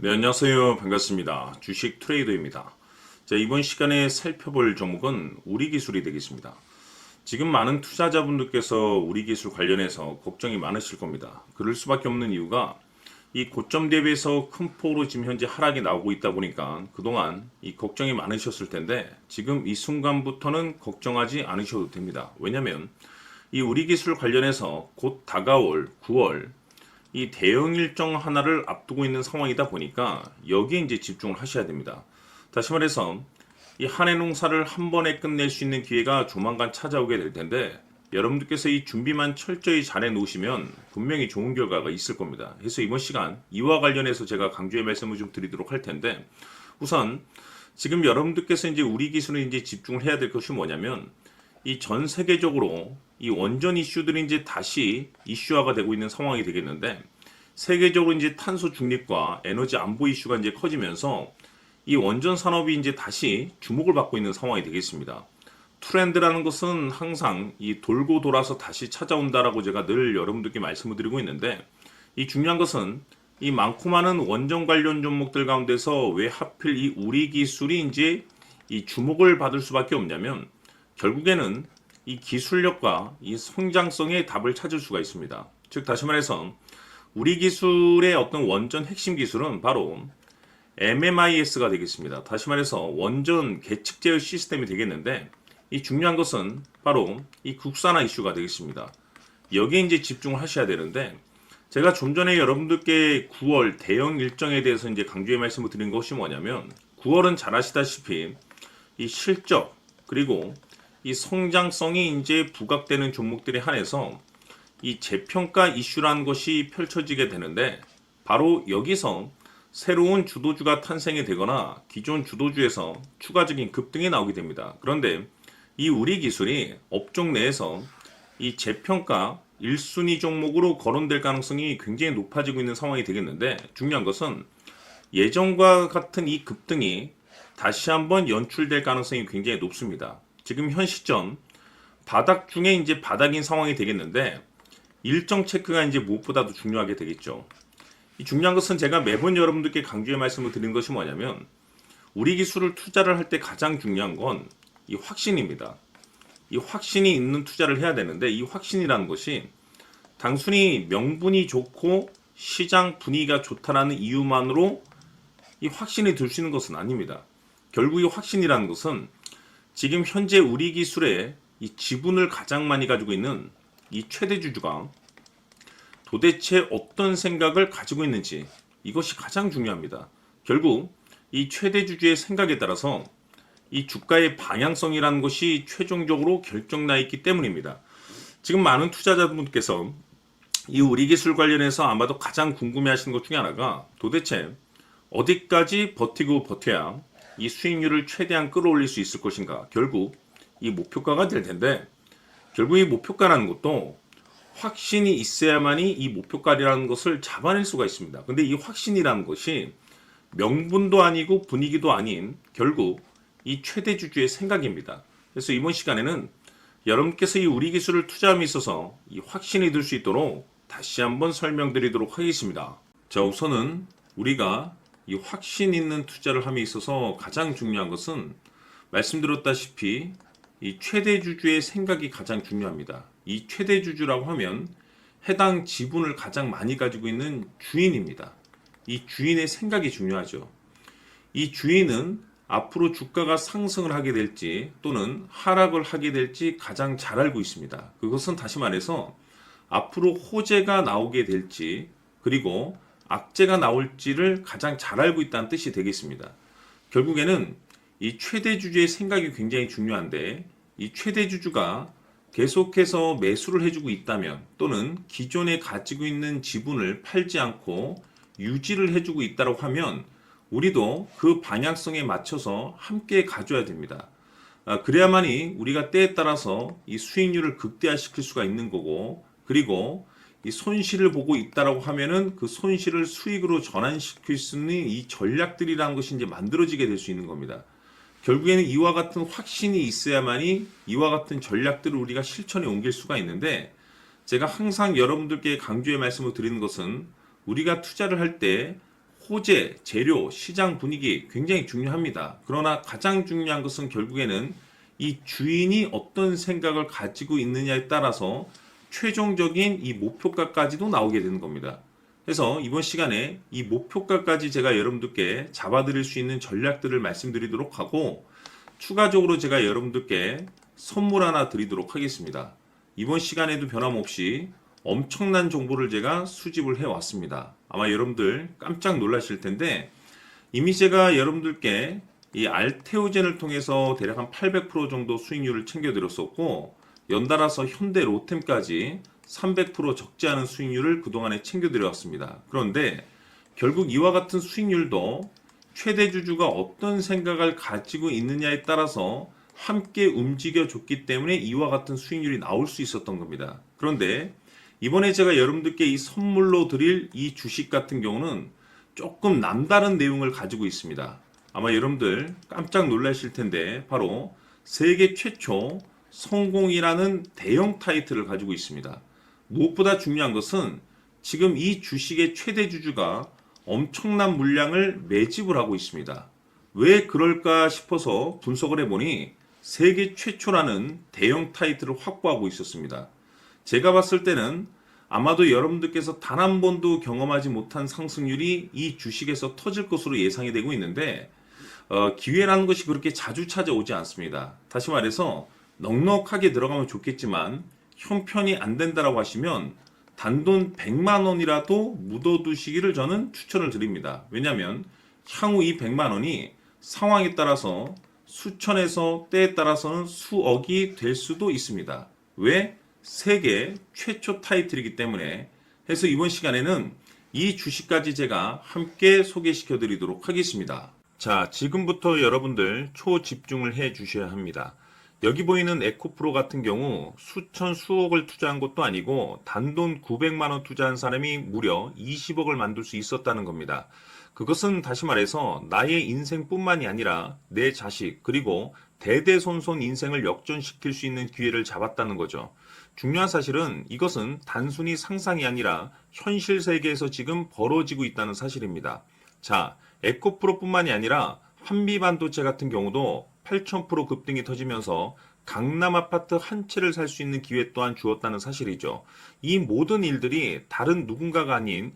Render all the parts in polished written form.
네, 안녕하세요. 반갑습니다. 주식 트레이더입니다. 자, 이번 시간에 살펴볼 종목은 우리기술이 되겠습니다. 지금 많은 투자자분들께서 우리기술 관련해서 걱정이 많으실 겁니다. 그럴 수밖에 없는 이유가 이 고점 대비해서 큰 폭으로 지금 현재 하락이 나오고 있다 보니까 그동안 이 걱정이 많으셨을 텐데 지금 이 순간부터는 걱정하지 않으셔도 됩니다. 왜냐하면 이 우리기술 관련해서 곧 다가올 9월 이 대응 일정 하나를 앞두고 있는 상황이다 보니까 여기에 이제 집중을 하셔야 됩니다. 다시 말해서 이 한 해 농사를 한 번에 끝낼 수 있는 기회가 조만간 찾아오게 될 텐데 여러분들께서 이 준비만 철저히 잘 해놓으시면 분명히 좋은 결과가 있을 겁니다. 그래서 이번 시간 이와 관련해서 제가 강조의 말씀을 좀 드리도록 할 텐데 우선 지금 여러분들께서 이제 우리 기술에 이제 집중을 해야 될 것이 뭐냐면 이 전 세계적으로 이 원전 이슈들이 이제 다시 이슈화가 되고 있는 상황이 되겠는데 세계적으로 이제 탄소 중립과 에너지 안보 이슈가 이제 커지면서 이 원전 산업이 이제 다시 주목을 받고 있는 상황이 되겠습니다. 트렌드라는 것은 항상 이 돌고 돌아서 다시 찾아온다라고 제가 늘 여러분들께 말씀을 드리고 있는데 이 중요한 것은 이 많고 많은 원전 관련 종목들 가운데서 왜 하필 이 우리 기술이 이제 이 주목을 받을 수밖에 없냐면 결국에는 이 기술력과 이 성장성의 답을 찾을 수가 있습니다. 즉 다시 말해서 우리 기술의 어떤 원전 핵심 기술은 바로 MMIS가 되겠습니다. 다시 말해서 원전 계측 제어 시스템이 되겠는데 이 중요한 것은 바로 이 국산화 이슈가 되겠습니다. 여기에 이제 집중을 하셔야 되는데 제가 좀 전에 여러분들께 9월 대형 일정에 대해서 이제 강조의 말씀을 드린 것이 뭐냐면 9월은 잘 아시다시피 이 실적 그리고 이 성장성이 이제 부각되는 종목들에 한해서 이 재평가 이슈라는 것이 펼쳐지게 되는데 바로 여기서 새로운 주도주가 탄생이 되거나 기존 주도주에서 추가적인 급등이 나오게 됩니다. 그런데 이 우리 기술이 업종 내에서 이 재평가 1순위 종목으로 거론될 가능성이 굉장히 높아지고 있는 상황이 되겠는데 중요한 것은 예전과 같은 이 급등이 다시 한번 연출될 가능성이 굉장히 높습니다. 지금 현 시점 바닥 중에 이제 바닥인 상황이 되겠는데 일정 체크가 이제 무엇보다도 중요하게 되겠죠. 이 중요한 것은 제가 매번 여러분들께 강조의 말씀을 드리는 것이 뭐냐면 우리 기술을 투자를 할 때 가장 중요한 건 이 확신입니다. 이 확신이 있는 투자를 해야 되는데 이 확신이라는 것이 단순히 명분이 좋고 시장 분위기가 좋다라는 이유만으로 이 확신이 들 수 있는 것은 아닙니다. 결국 이 확신이라는 것은 지금 현재 우리 기술의 이 지분을 가장 많이 가지고 있는 이 최대 주주가 도대체 어떤 생각을 가지고 있는지 이것이 가장 중요합니다. 결국 이 최대 주주의 생각에 따라서 이 주가의 방향성이라는 것이 최종적으로 결정나 있기 때문입니다. 지금 많은 투자자분께서 이 우리 기술 관련해서 아마도 가장 궁금해하시는 것 중에 하나가 도대체 어디까지 버티고 버텨야 이 수익률을 최대한 끌어올릴 수 있을 것인가. 결국 이 목표가가 될 텐데 결국 이 목표가라는 것도 확신이 있어야만이 이 목표가라는 것을 잡아낼 수가 있습니다. 근데 이 확신이라는 것이 명분도 아니고 분위기도 아닌 결국 이 최대 주주의 생각입니다. 그래서 이번 시간에는 여러분께서 이 우리 기술을 투자함에 있어서 이 확신이 들 수 있도록 다시 한번 설명드리도록 하겠습니다. 자, 우선은 우리가 이 확신 있는 투자를 함에 있어서 가장 중요한 것은 말씀드렸다시피 이 최대 주주의 생각이 가장 중요합니다. 이 최대 주주라고 하면 해당 지분을 가장 많이 가지고 있는 주인입니다. 이 주인의 생각이 중요하죠. 이 주인은 앞으로 주가가 상승을 하게 될지 또는 하락을 하게 될지 가장 잘 알고 있습니다. 그것은 다시 말해서 앞으로 호재가 나오게 될지 그리고 악재가 나올지를 가장 잘 알고 있다는 뜻이 되겠습니다. 결국에는 이 최대 주주의 생각이 굉장히 중요한데 이 최대 주주가 계속해서 매수를 해주고 있다면 또는 기존에 가지고 있는 지분을 팔지 않고 유지를 해주고 있다고 하면 우리도 그 방향성에 맞춰서 함께 가져야 됩니다. 그래야만이 우리가 때에 따라서 이 수익률을 극대화시킬 수가 있는 거고 그리고 이 손실을 보고 있다라고 하면은 그 손실을 수익으로 전환시킬 수 있는 이 전략들이라는 것이 이제 만들어지게 될 수 있는 겁니다. 결국에는 이와 같은 확신이 있어야만이 이와 같은 전략들을 우리가 실천에 옮길 수가 있는데 제가 항상 여러분들께 강조의 말씀을 드리는 것은 우리가 투자를 할 때 호재, 재료, 시장 분위기 굉장히 중요합니다. 그러나 가장 중요한 것은 결국에는 이 주인이 어떤 생각을 가지고 있느냐에 따라서 최종적인 이 목표가까지도 나오게 되는 겁니다. 그래서 이번 시간에 이 목표가까지 제가 여러분들께 잡아드릴 수 있는 전략들을 말씀드리도록 하고, 추가적으로 제가 여러분들께 선물 하나 드리도록 하겠습니다. 이번 시간에도 변함없이 엄청난 정보를 제가 수집을 해왔습니다. 아마 여러분들 깜짝 놀라실 텐데, 이미 제가 여러분들께 이 알테오젠을 통해서 대략 한 800% 정도 수익률을 챙겨드렸었고, 연달아서 현대 로템까지 300% 적지 않은 수익률을 그동안에 챙겨드려왔습니다. 그런데 결국 이와 같은 수익률도 최대 주주가 어떤 생각을 가지고 있느냐에 따라서 함께 움직여줬기 때문에 이와 같은 수익률이 나올 수 있었던 겁니다. 그런데 이번에 제가 여러분들께 이 선물로 드릴 이 주식 같은 경우는 조금 남다른 내용을 가지고 있습니다. 아마 여러분들 깜짝 놀라실 텐데, 바로 세계 최초 성공이라는 대형 타이틀을 가지고 있습니다. 무엇보다 중요한 것은 지금 이 주식의 최대 주주가 엄청난 물량을 매집을 하고 있습니다. 왜 그럴까 싶어서 분석을 해보니 세계 최초라는 대형 타이틀을 확보하고 있었습니다. 제가 봤을 때는 아마도 여러분들께서 단 한 번도 경험하지 못한 상승률이 이 주식에서 터질 것으로 예상이 되고 있는데, 기회라는 것이 그렇게 자주 찾아오지 않습니다. 다시 말해서 넉넉하게 들어가면 좋겠지만 형편이 안 된다라고 하시면 단돈 100만 원이라도 묻어두시기를 저는 추천을 드립니다. 왜냐하면 향후 이 100만 원이 상황에 따라서 수천에서 때에 따라서는 수억이 될 수도 있습니다. 왜? 세계 최초 타이틀이기 때문에. 해서 이번 시간에는 이 주식까지 제가 함께 소개시켜 드리도록 하겠습니다. 자, 지금부터 여러분들 초집중을 해 주셔야 합니다. 여기 보이는 에코프로 같은 경우 수천 수억을 투자한 것도 아니고 단돈 900만 원 투자한 사람이 무려 20억을 만들 수 있었다는 겁니다. 그것은 다시 말해서 나의 인생뿐만이 아니라 내 자식 그리고 대대손손 인생을 역전시킬 수 있는 기회를 잡았다는 거죠. 중요한 사실은 이것은 단순히 상상이 아니라 현실 세계에서 지금 벌어지고 있다는 사실입니다. 자, 에코프로뿐만이 아니라 한미반도체 같은 경우도 8,000% 급등이 터지면서 강남 아파트 한 채를 살 수 있는 기회 또한 주었다는 사실이죠. 이 모든 일들이 다른 누군가가 아닌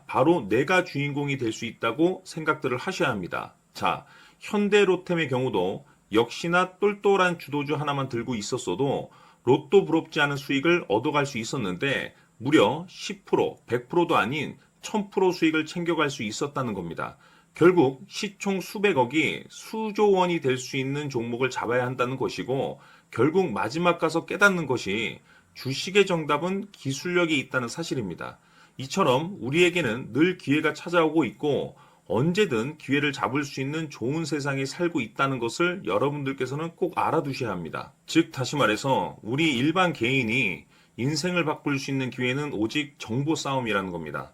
바로 내가 주인공이 될 수 있다고 생각들을 하셔야 합니다. 자, 현대로템의 경우도 역시나 똘똘한 주도주 하나만 들고 있었어도 로또 부럽지 않은 수익을 얻어갈 수 있었는데 무려 10%, 100%도 아닌 1000% 수익을 챙겨갈 수 있었다는 겁니다. 결국 시총 수백억이 수조 원이 될 수 있는 종목을 잡아야 한다는 것이고, 결국 마지막 가서 깨닫는 것이 주식의 정답은 기술력이 있다는 사실입니다. 이처럼 우리에게는 늘 기회가 찾아오고 있고 언제든 기회를 잡을 수 있는 좋은 세상에 살고 있다는 것을 여러분들께서는 꼭 알아두셔야 합니다. 즉 다시 말해서 우리 일반 개인이 인생을 바꿀 수 있는 기회는 오직 정보 싸움이라는 겁니다.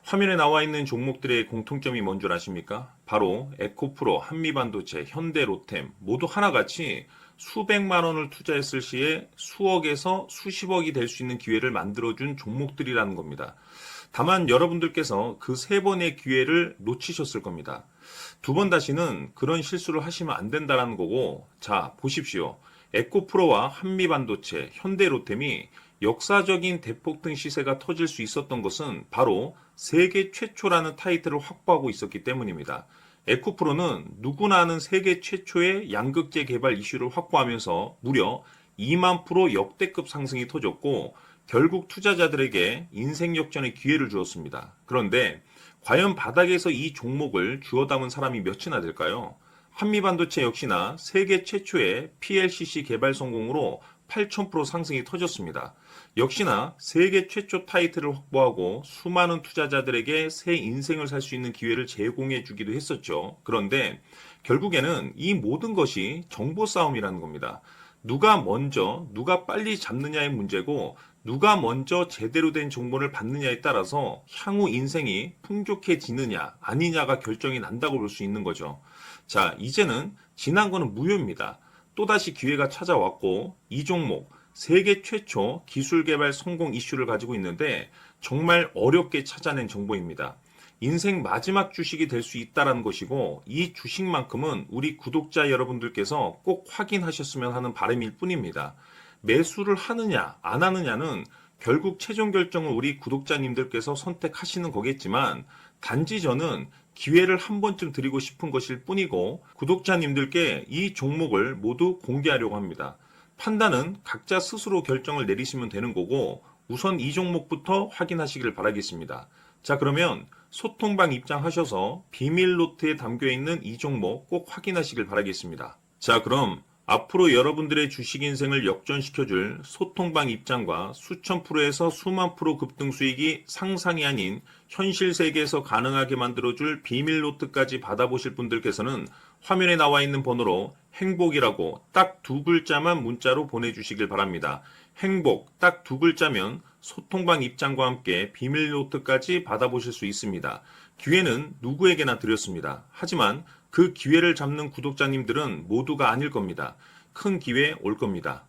화면에 나와 있는 종목들의 공통점이 뭔 줄 아십니까? 바로 에코프로, 한미반도체, 현대로템 모두 하나같이 수백만 원을 투자했을 시에 수억에서 수십억이 될 수 있는 기회를 만들어준 종목들이라는 겁니다. 다만 여러분들께서 그 세 번의 기회를 놓치셨을 겁니다. 두 번 다시는 그런 실수를 하시면 안 된다는 거고, 자 보십시오. 에코프로와 한미반도체, 현대로템이 역사적인 대폭등 시세가 터질 수 있었던 것은 바로 세계 최초라는 타이틀을 확보하고 있었기 때문입니다. 에코프로는 누구나 아는 세계 최초의 양극재 개발 이슈를 확보하면서 무려 2만 프로 역대급 상승이 터졌고 결국 투자자들에게 인생 역전의 기회를 주었습니다. 그런데 과연 바닥에서 이 종목을 주워 담은 사람이 몇이나 될까요? 한미반도체 역시나 세계 최초의 PLCC 개발 성공으로 8,000% 상승이 터졌습니다. 역시나 세계 최초 타이틀을 확보하고 수많은 투자자들에게 새 인생을 살 수 있는 기회를 제공해 주기도 했었죠. 그런데 결국에는 이 모든 것이 정보 싸움이라는 겁니다. 누가 먼저, 누가 빨리 잡느냐의 문제고 누가 먼저 제대로 된 정보를 받느냐에 따라서 향후 인생이 풍족해지느냐 아니냐가 결정이 난다고 볼 수 있는 거죠. 자, 이제는 지난 거는 무효입니다. 또다시 기회가 찾아왔고 이 종목 세계 최초 기술 개발 성공 이슈를 가지고 있는데 정말 어렵게 찾아낸 정보입니다. 인생 마지막 주식이 될 수 있다라는 것이고 이 주식만큼은 우리 구독자 여러분들께서 꼭 확인하셨으면 하는 바람일 뿐입니다. 매수를 하느냐 안 하느냐는 결국 최종 결정을 우리 구독자님들께서 선택하시는 거겠지만 단지 저는 기회를 한 번쯤 드리고 싶은 것일 뿐이고 구독자님들께 이 종목을 모두 공개하려고 합니다. 판단은 각자 스스로 결정을 내리시면 되는 거고 우선 이 종목부터 확인하시길 바라겠습니다. 자, 그러면 소통방 입장하셔서 비밀 노트에 담겨 있는 이 종목 꼭 확인하시길 바라겠습니다. 자, 그럼 앞으로 여러분들의 주식 인생을 역전시켜줄 소통방 입장과 수천 프로에서 수만 프로 급등 수익이 상상이 아닌 현실 세계에서 가능하게 만들어줄 비밀 노트까지 받아보실 분들께서는 화면에 나와 있는 번호로 행복이라고 딱 두 글자만 문자로 보내주시길 바랍니다. 행복 딱 두 글자면 소통방 입장과 함께 비밀 노트까지 받아보실 수 있습니다. 기회는 누구에게나 드렸습니다. 하지만 그 기회를 잡는 구독자님들은 모두가 아닐 겁니다. 큰 기회 올 겁니다.